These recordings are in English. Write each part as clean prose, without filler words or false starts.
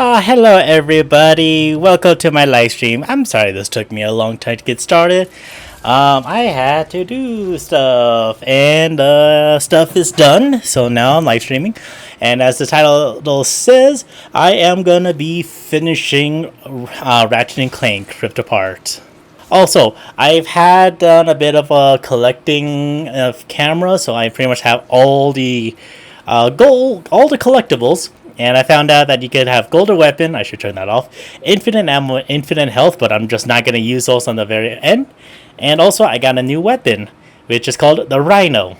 Hello everybody, welcome to my live stream. I'm sorry this took me a long time to get started. I had to do stuff, and stuff is done, so now I'm live streaming. And as the title says, I am gonna be finishing Ratchet and Clank Rift Apart. Also, I've had done a bit of a collecting of cameras, so I pretty much have all the all the collectibles. And I found out that you could have golden weapon. I should turn that off. Infinite ammo, infinite health, but I'm just not gonna use those on the very end. And also, I got a new weapon, which is called the Rhino.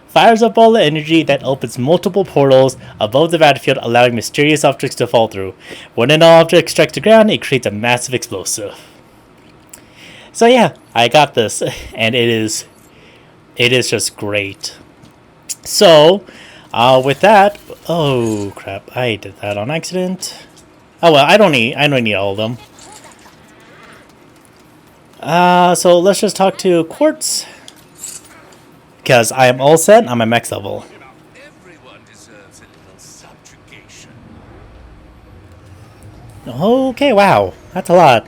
Fires a ball of energy that opens multiple portals above the battlefield, allowing mysterious objects to fall through. When an object strikes the ground, it creates a massive explosive. So yeah, I got this, and it is just great. So, with that, oh crap, I did that on accident. Oh well, I don't need all of them. So let's just talk to Quartz, because I am all set. I'm at max level. Everyone deserves a little subjugation. Okay, wow, that's a lot.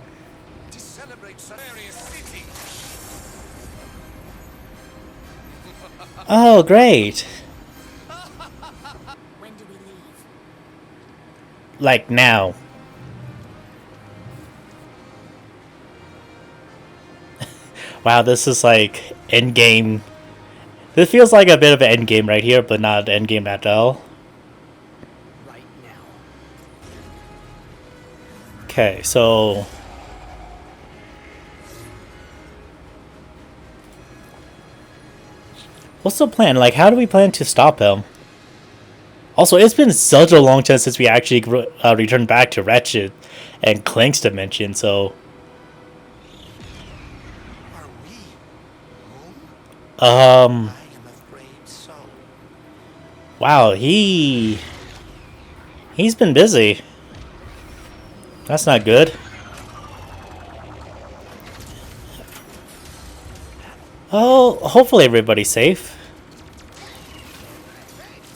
To celebrate Sumeria's city. Oh, great. When do we leave? Like now. Wow, this is like endgame. This feels like a bit of an endgame right here, but not endgame at all. Right now. Okay, so what's the plan? Like, how do we plan to stop him? Also, it's been such a long time since we actually returned back to Ratchet and Clank's dimension, so Are we home? I am afraid so. wow, he's been busy. That's not good. Oh, hopefully everybody's safe.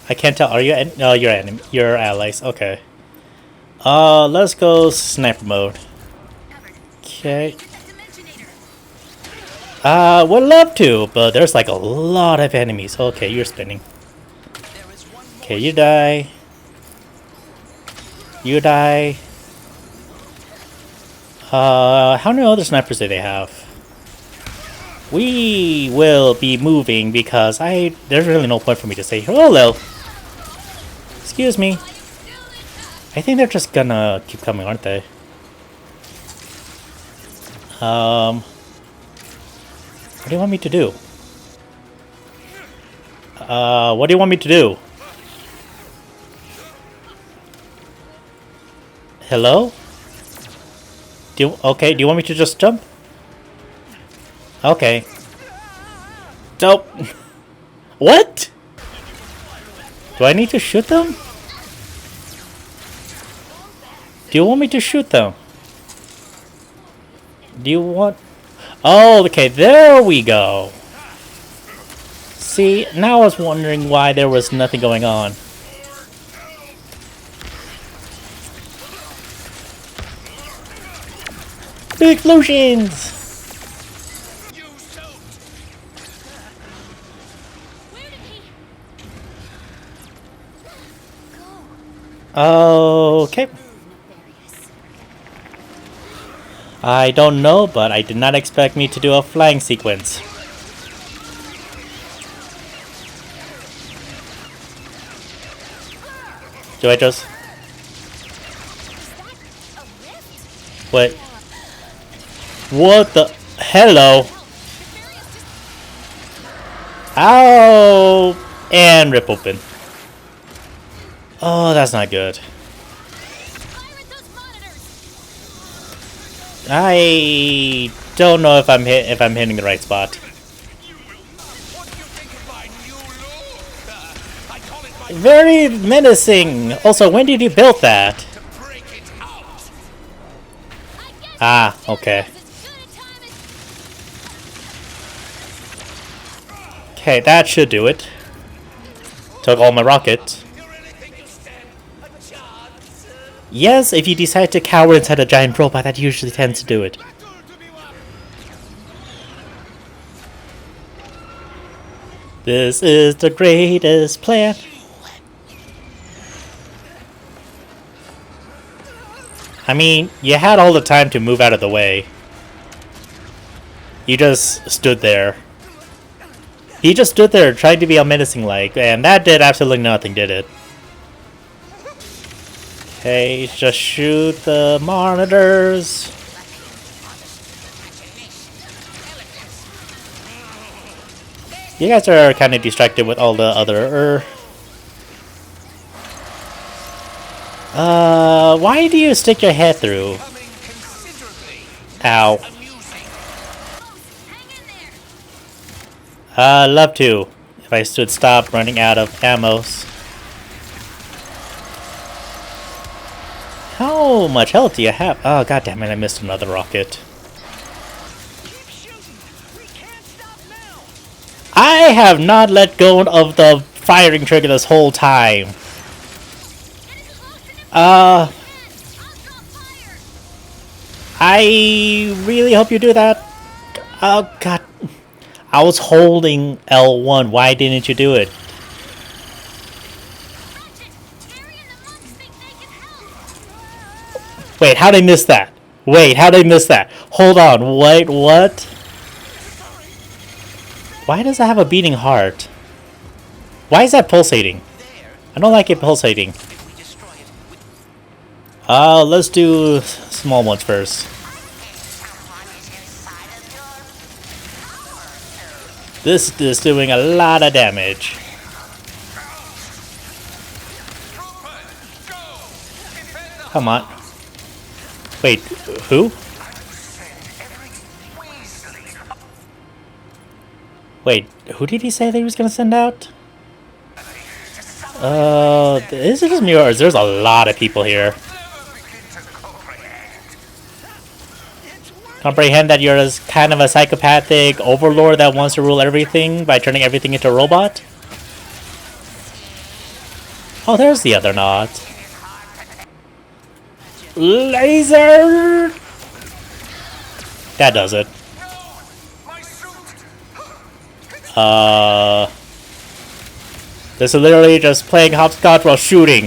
I can't tell. Are you? No, you're enemy. You're allies. Okay. Let's go sniper mode. Okay. Would love to, but there's like a lot of enemies. Okay, you're spinning. Okay, you die. You die. How many other snipers do they have? We will be moving because there's really no point for me to say hello. Excuse me. I think they're just gonna keep coming, aren't they? What do you want me to do? What do you want me to do? Hello? Do you want me to just jump? Okay. Nope. What? Do I need to shoot them? Do you want me to shoot them? Do you want... Oh, okay, there we go. See, now I was wondering why there was nothing going on. Explosions! Okay. I don't know, but I did not expect me to do a flying sequence. Do I just... Wait. What the... Hello. Ow! And rip open. Oh, that's not good. I don't know if I'm hitting the right spot. Very menacing. Also, when did you build that? Ah, okay. Okay, that should do it. Took all my rockets. Yes, if you decide to cower inside a giant robot, that usually tends to do it. This is the greatest plan. I mean, you had all the time to move out of the way. You just stood there. He just stood there trying to be all menacing like, and that did absolutely nothing, did it? Okay, just shoot the monitors. You guys are kind of distracted with all the other... why do you stick your head through? Ow. Love to. If I stood stop running out of ammos. How much health do you have? Oh, god damn it, I missed another rocket. I have not let go of the firing trigger this whole time. I really hope you do that. Oh god. I was holding L1. Why didn't you do it? Wait, how'd I miss that? Wait, how'd I miss that? Hold on, wait, what? Why does it have a beating heart? Why is that pulsating? I don't like it pulsating. Let's do small ones first. This is doing a lot of damage. Come on. Wait, who? Wait, who did he say that he was gonna send out? Is it just me or there's a lot of people here? Comprehend that you're kind of a psychopathic overlord that wants to rule everything by turning everything into a robot? Oh, there's the other knot. Laser! That does it. This is literally just playing hopscotch while shooting.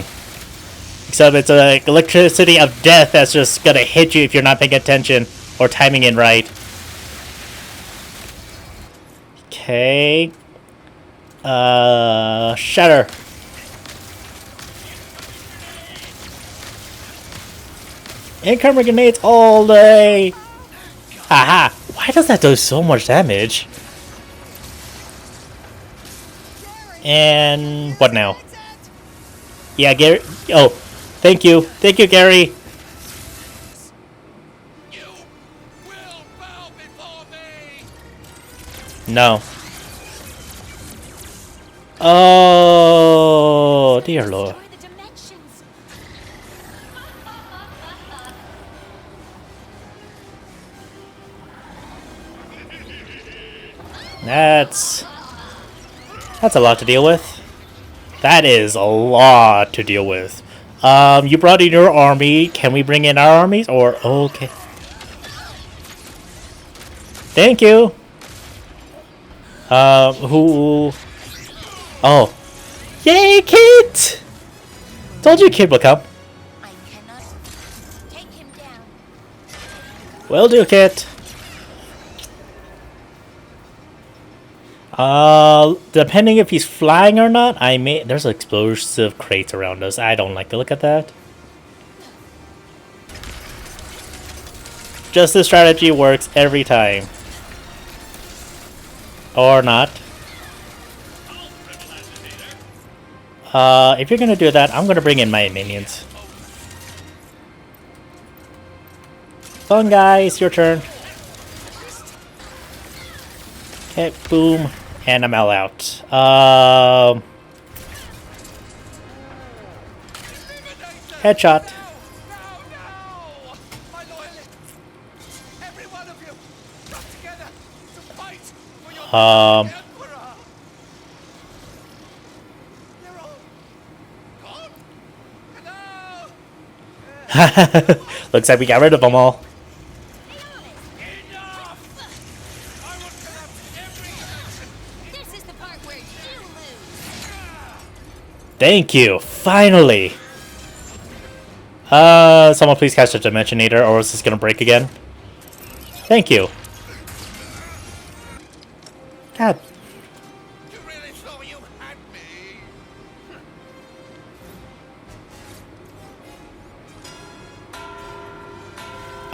Except it's like electricity of death that's just gonna hit you if you're not paying attention or timing it right. Okay. Shatter. Incoming grenades all day! Aha! Why does that do so much damage? And what now? Yeah, Gary. Oh, thank you. Thank you, Gary. You will bow before me. No. Oh, dear Lord. That's a lot to deal with. That is a lot to deal with. You brought in your army. Can we bring in our armies? Or, okay. Thank you. Who? Oh. Yay, Kit! Told you Kid would come. I cannot take him down. Will do, Kit. Depending if he's flying or not, there's explosive crates around us. I don't like to look at that. Just this strategy works every time. Or not. If you're gonna do that, I'm gonna bring in my minions. Fun guys, your turn. Okay, boom. And I'm all out. Headshot. My loyalists, every one of you, come together to fight for your Emperor. They're all gone. No. Looks like we got rid of them all. Enough! I will collapse every section. This is the part where you lose. Thank you. Finally. Someone please catch the Dimensionator, or is this gonna break again? Thank you. God. You really thought you had me?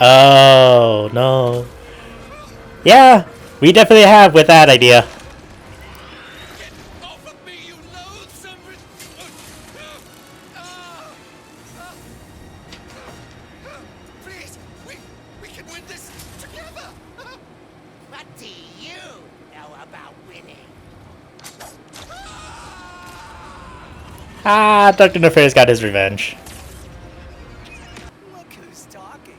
Oh, no. Yeah, we definitely have with that idea. Get off of me, you loathsome... Please, we can win this together. What do you know about winning? Ah, Dr. Nefarious got his revenge. Look who's talking.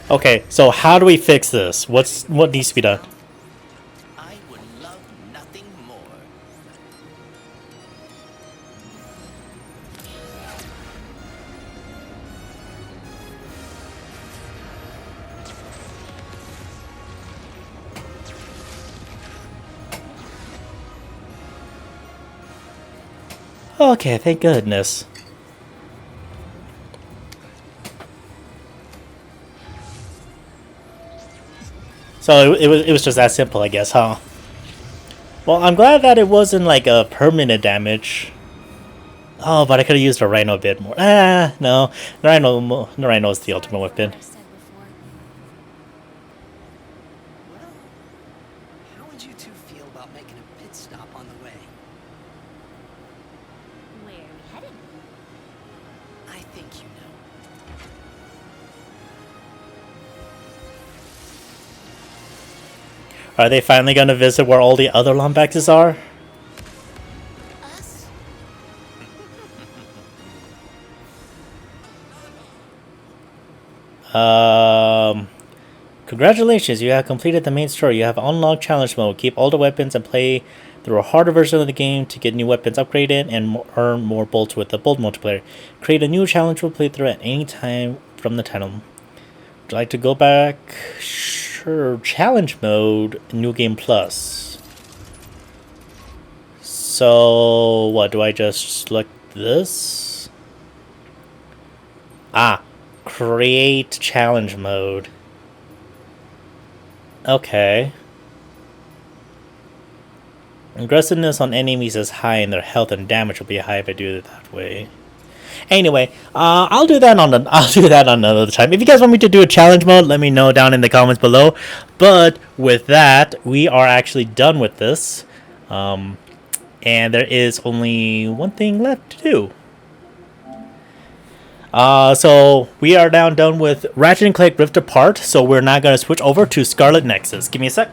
Okay, so how do we fix this? What needs to be done? I would love nothing more. Okay, thank goodness. So it was just that simple, I guess, huh? Well, I'm glad that it wasn't like a permanent damage. Oh, but I could have used a Rhino a bit more. Ah, no. The Rhino is the ultimate weapon. I said before. Well, how would you two feel about making a pit stop on the way? Where are we headed? I think you know. Are they finally gonna visit where all the other Lombaxes are? Us? Congratulations, you have completed the main story. You have unlocked challenge mode. Keep all the weapons and play through a harder version of the game to get new weapons upgraded and earn more bolts with the bolt multiplayer. Create a new challenge mode playthrough at any time from the title. Would you like to go back? Sure. Challenge mode, new game plus. So what, do I just select this? Ah, create challenge mode. Okay. Aggressiveness on enemies is high and their health and damage will be high if I do it that way. Anyway, I'll do that on another time. If you guys want me to do a challenge mode, let me know down in the comments below. But with that, we are actually done with this. And there is only one thing left to do. So we are now done with Ratchet and Clank Rift Apart. So we're now going to switch over to Scarlet Nexus. Give me a sec.